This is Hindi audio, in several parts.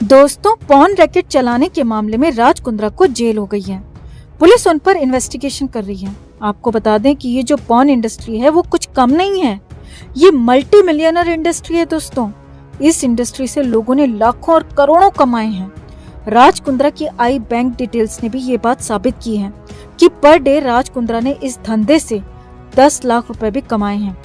दोस्तों, पॉर्न रैकेट चलाने के मामले में राज कुंद्रा को जेल हो गई है। पुलिस उन पर इन्वेस्टिगेशन कर रही है। आपको बता दें कि ये जो पॉर्न इंडस्ट्री है वो कुछ कम नहीं है, ये मल्टी मिलियनर इंडस्ट्री है दोस्तों। इस इंडस्ट्री से लोगों ने लाखों और करोड़ों कमाए हैं। राज कुंद्रा की आई बैंक डिटेल्स ने भी ये बात साबित की है कि पर डे राज कुंद्रा ने इस धंधे से 10 लाख रुपए भी कमाए हैं।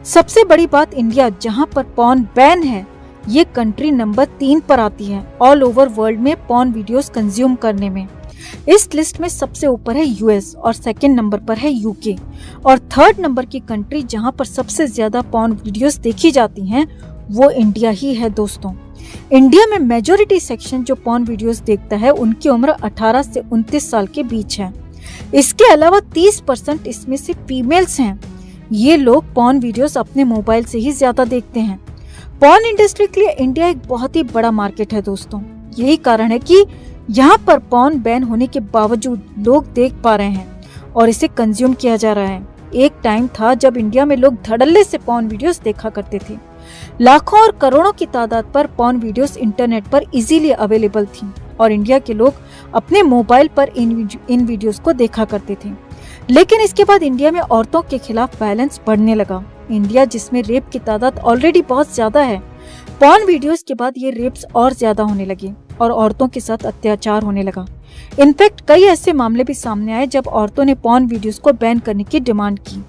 सबसे बड़ी बात, इंडिया जहां पर पॉर्न बैन है, ये कंट्री नंबर 3 पर आती है ऑल ओवर वर्ल्ड में पॉर्न वीडियोस कंज्यूम करने में। इस लिस्ट में सबसे ऊपर है यूएस और सेकंड नंबर पर है यूके और थर्ड नंबर की कंट्री जहां पर सबसे ज्यादा पॉर्न वीडियोस देखी जाती हैं वो इंडिया ही है दोस्तों। इंडिया में मेजॉरिटी सेक्शन जो पॉर्न वीडियोस देखता है उनकी उम्र 18 से 29 साल के बीच है। इसके अलावा 30% इसमें से फीमेल्स हैं। ये लोग पॉर्न वीडियोस अपने मोबाइल से ही ज्यादा देखते हैं। पॉर्न इंडस्ट्री के लिए इंडिया एक बहुत ही बड़ा मार्केट है दोस्तों। यही कारण है कि यहाँ पर पॉर्न बैन होने के बावजूद लोग देख पा रहे हैं और इसे कंज्यूम किया जा रहा है। एक टाइम था जब इंडिया में लोग धड़ल्ले से पॉर्न वीडियोस देखा करते थे। लाखों और करोड़ों की तादाद पर पॉर्न वीडियोस इंटरनेट पर इजीली अवेलेबल थी और इंडिया के लोग अपने मोबाइल पर इन वीडियोस को देखा करते थे। लेकिन इसके बाद इंडिया में औरतों के खिलाफ वायलेंस बढ़ने लगा। इंडिया जिसमें रेप की तादाद ऑलरेडी बहुत ज्यादा है, पॉर्न वीडियोस के बाद ये रेप्स और ज्यादा होने लगे और औरतों के साथ अत्याचार होने लगा। इनफैक्ट कई ऐसे मामले भी सामने आए जब औरतों ने पॉर्न वीडियोस को बैन करने की डिमांड की।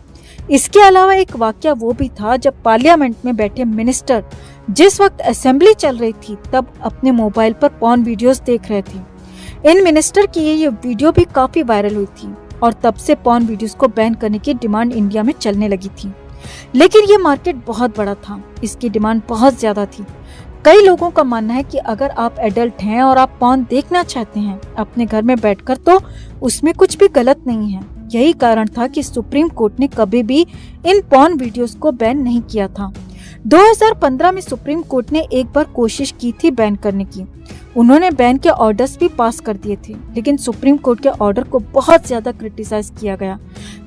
इसके अलावा एक वाकया वो भी था जब पार्लियामेंट में बैठे मिनिस्टर जिस वक्त असेंबली चल रही थी तब अपने मोबाइल पर पॉर्न वीडियोस देख रहे थे। इन मिनिस्टर की ये वीडियो भी काफी वायरल हुई थी और तब से पॉर्न वीडियोस को बैन करने की डिमांड इंडिया में चलने लगी थी। लेकिन ये मार्केट बहुत बड़ा था, इसकी डिमांड बहुत ज्यादा थी। कई लोगों का मानना है कि अगर आप एडल्ट हैं और आप पॉर्न देखना चाहते हैं अपने घर में बैठकर तो उसमें कुछ भी गलत नहीं है। यही कारण था कि सुप्रीम कोर्ट ने कभी भी इन पॉर्न वीडियोस को बैन नहीं किया था। 2015 में सुप्रीम कोर्ट ने एक बार कोशिश की थी बैन करने की। उन्होंने बैन के ऑर्डर्स भी पास कर दिए थे, लेकिन सुप्रीम कोर्ट के ऑर्डर को बहुत ज्यादा क्रिटिसाइज किया गया,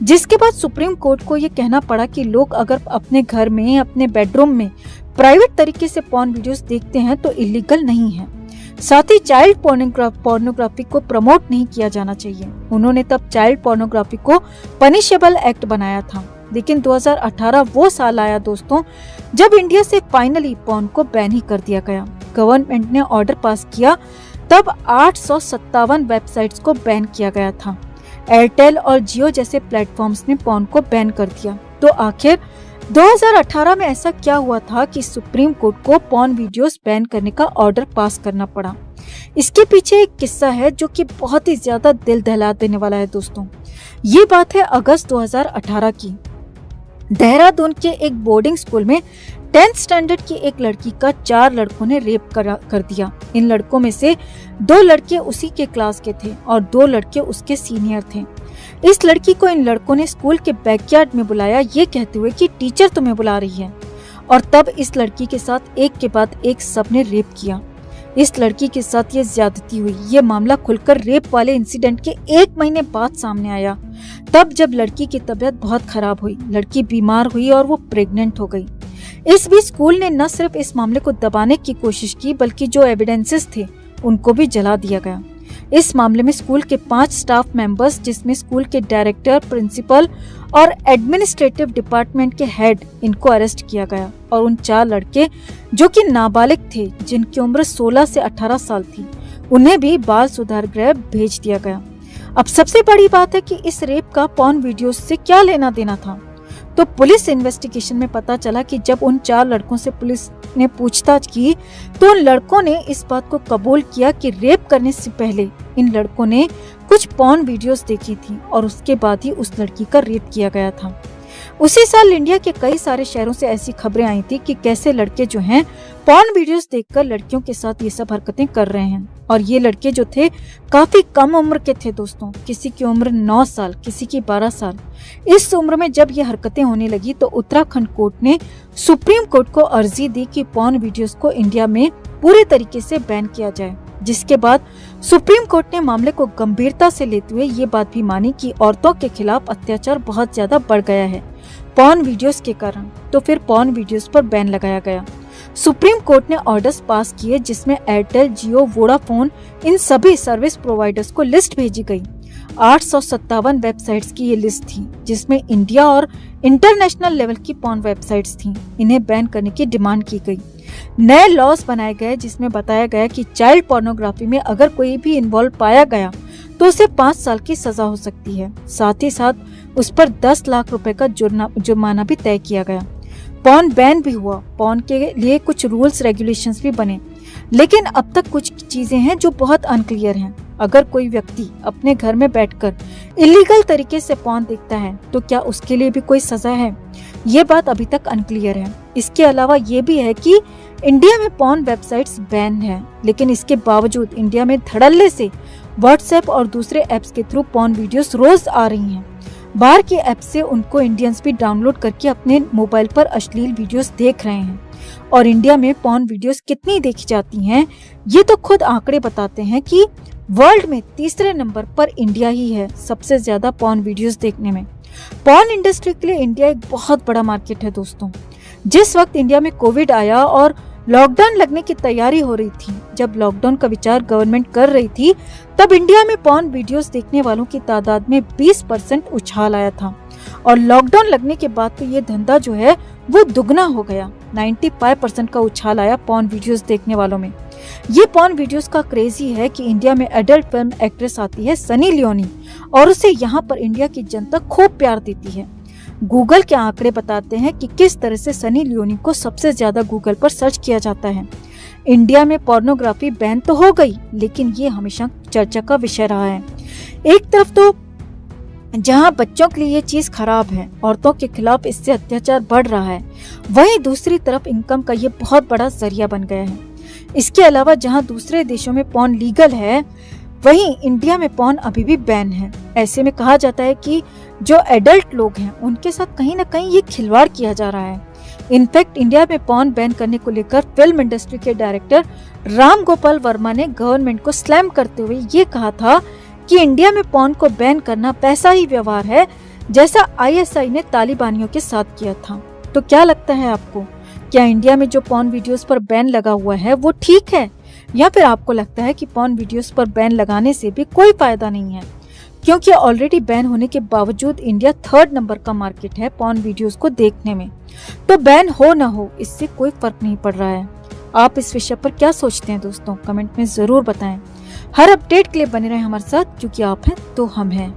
जिसके बाद सुप्रीम कोर्ट को ये कहना पड़ा कि लोग अगर अपने घर में अपने बेडरूम में प्राइवेट तरीके से पॉर्न वीडियोस देखते हैं तो इलीगल नहीं है। साथ ही चाइल्ड पोर्नोग्राफी को प्रमोट नहीं किया जाना चाहिए। उन्होंने तब चाइल्ड पोर्नोग्राफी को पनिशेबल एक्ट बनाया था। लेकिन 2018 वो साल आया दोस्तों जब इंडिया से फाइनली पॉर्न को बैन ही कर दिया गया। गवर्नमेंट ने ऑर्डर पास किया, तब 857 वेबसाइट्स को बैन किया गया था। एयरटेल और जियो जैसे प्लेटफॉर्म्स ने पॉर्न को बैन कर दिया। तो आखिर 2018 में ऐसा क्या हुआ था कि सुप्रीम कोर्ट को पॉर्न वीडियोस बैन करने का ऑर्डर पास करना पड़ा? इसके पीछे एक किस्सा है जो कि बहुत ही ज्यादा दिल दहला देने वाला है दोस्तों। ये बात है अगस्त 2018 की। देहरादून के एक बोर्डिंग स्कूल में 10th स्टैंडर्ड की एक लड़की का 4 लड़कों ने रेप कर दिया। इन लड़कों में से 2 लड़के उसी के क्लास के थे और 2 लड़के उसके सीनियर थे। इस लड़की को इन लड़कों ने स्कूल के बैकयार्ड में बुलाया, ये कहते हुए कि टीचर तुम्हें बुला रही है, और तब इस लड़की के साथ एक के बाद एक सबने रेप किया। इस लड़की के साथ ये ज्यादती हुई। ये मामला खुलकर रेप वाले इंसिडेंट के 1 महीने बाद सामने आया, तब जब लड़की की तबीयत बहुत खराब हुई, लड़की बीमार हुई और वो प्रेग्नेंट हो गई। इस बीच स्कूल ने न सिर्फ इस मामले को दबाने की कोशिश की बल्कि जो एविडेंसेस थे उनको भी जला दिया गया। इस मामले में स्कूल के 5 स्टाफ मेंबर्स, जिसमें स्कूल के डायरेक्टर, प्रिंसिपल और एडमिनिस्ट्रेटिव डिपार्टमेंट के हेड, इनको अरेस्ट किया गया और उन 4 लड़के जो कि नाबालिग थे, जिनकी उम्र 16 से 18 साल थी, उन्हें भी बाल सुधार गृह भेज दिया गया। अब सबसे बड़ी बात है कि इस रेप का पॉर्न वीडियोस से क्या लेना देना था? तो पुलिस इन्वेस्टिगेशन में पता चला कि जब उन 4 लड़कों से पुलिस ने पूछताछ की तो उन लड़कों ने इस बात को कबूल किया कि रेप करने से पहले इन लड़कों ने कुछ पॉर्न वीडियोस देखी थी और उसके बाद ही उस लड़की का रेप किया गया था। उसी साल इंडिया के कई सारे शहरों से ऐसी खबरें आई थी कि कैसे लड़के जो हैं पॉर्न वीडियोस देखकर लड़कियों के साथ ये सब हरकतें कर रहे हैं। और ये लड़के जो थे काफी कम उम्र के थे दोस्तों। किसी की उम्र 9 साल, किसी की 12 साल। इस उम्र में जब ये हरकतें होने लगी तो उत्तराखंड कोर्ट ने सुप्रीम कोर्ट को अर्जी दी कि पॉर्न वीडियोस को इंडिया में पूरे तरीके से बैन किया जाए, जिसके बाद सुप्रीम कोर्ट ने मामले को गंभीरता से लेते हुए ये बात भी मानी कि औरतों के खिलाफ अत्याचार बहुत ज्यादा बढ़ गया है पॉर्न वीडियोस के कारण। तो फिर पॉर्न वीडियोस पर बैन लगाया गया। सुप्रीम कोर्ट ने ऑर्डर्स पास किए जिसमें एयरटेल, जियो, वोडाफोन इन सभी सर्विस प्रोवाइडर्स को लिस्ट भेजी गई। 857 वेबसाइट्स की ये लिस्ट थी जिसमें इंडिया और इंटरनेशनल लेवल की पॉर्न वेबसाइट्स थी। इन्हें बैन करने की डिमांड की गई। नए लॉज बनाए गए जिसमें बताया गया कि चाइल्ड पोर्नोग्राफी में अगर कोई भी इन्वॉल्व पाया गया तो उसे 5 साल की सजा हो सकती है। साथ ही साथ उस पर 10 लाख रुपए का जुर्माना भी तय किया गया। पॉर्न बैन भी हुआ। पॉर्न के लिए कुछ रूल्स रेगुलेशंस भी बने, लेकिन अब तक कुछ चीजें हैं जो बहुत अनक्लियर हैं। अगर कोई व्यक्ति अपने घर में बैठकर इलीगल तरीके से पॉर्न देखता है तो क्या उसके लिए भी कोई सजा है? ये बात अभी तक अनक्लियर है। इसके अलावा ये भी है कि इंडिया में पॉर्न वेबसाइट्स बैन है, लेकिन इसके बावजूद इंडिया में धड़ल्ले से व्हाट्सएप और दूसरे ऐप्स के थ्रू पॉर्न वीडियोस रोज आ रही हैं। बाहर के ऐप से उनको इंडियंस भी डाउनलोड करके अपने मोबाइल पर अश्लील वीडियोस देख रहे हैं। और इंडिया में पॉर्न वीडियोस कितनी देखी जाती हैं, ये तो खुद आंकड़े बताते हैं कि वर्ल्ड में तीसरे नंबर पर इंडिया ही है सबसे ज्यादा पॉर्न वीडियोस देखने में। पॉर्न इंडस्ट्री के लिए इंडिया एक बहुत बड़ा मार्केट है दोस्तों। जिस वक्त इंडिया में कोविड आया और लॉकडाउन लगने की तैयारी हो रही थी, जब लॉकडाउन का विचार गवर्नमेंट कर रही थी, तब इंडिया में पॉर्न वीडियोस देखने वालों की तादाद में 20% उछाल आया था। और लॉकडाउन लगने के बाद तो ये धंधा जो है वो दुगना हो गया। 95% का उछाल आया पॉर्न वीडियोस देखने वालों में। ये पॉर्न वीडियोस का क्रेज ही है कि इंडिया में एडल्ट फिल्म एक्ट्रेस आती है सनी लियोनी और उसे यहाँ पर इंडिया की जनता खूब प्यार देती है। गूगल के आंकड़े बताते हैं कि किस तरह से सनी लियोनी को सबसे ज्यादा गूगल पर सर्च किया जाता है। इंडिया में पोर्नोग्राफी बैन तो हो गई, लेकिन ये हमेशा चर्चा का विषय रहा है। एक तरफ तो जहां बच्चों के लिए ये चीज खराब है, औरतों के खिलाफ इससे अत्याचार बढ़ रहा है, वहीं दूसरी तरफ इनकम का ये बहुत बड़ा जरिया बन गया है। इसके अलावा जहां दूसरे देशों में पॉर्न लीगल है, वहीं इंडिया में पॉर्न अभी भी बैन है। ऐसे में कहा जाता है कि जो एडल्ट लोग हैं उनके साथ कहीं ना कहीं ये खिलवाड़ किया जा रहा है। इनफैक्ट इंडिया में पॉर्न बैन करने को लेकर फिल्म इंडस्ट्री के डायरेक्टर राम गोपाल वर्मा ने गवर्नमेंट को स्लैम करते हुए ये कहा था कि इंडिया में पॉर्न को बैन करना वैसा ही व्यवहार है जैसा ISI ने तालिबानियों के साथ किया था। तो क्या लगता है आपको, क्या इंडिया में जो पॉर्न वीडियोस पर बैन लगा हुआ है वो ठीक है, या फिर आपको लगता है कि पॉर्न वीडियोस पर बैन लगाने से भी कोई फायदा नहीं है? क्योंकि ऑलरेडी बैन होने के बावजूद इंडिया 3rd नंबर का मार्केट है पॉर्न वीडियोस को देखने में। तो बैन हो ना हो इससे कोई फर्क नहीं पड़ रहा है। आप इस विषय पर क्या सोचते हैं दोस्तों, कमेंट में जरूर बताएं। हर अपडेट के लिए बने रहें हमारे साथ, क्योंकि आप हैं तो हम हैं।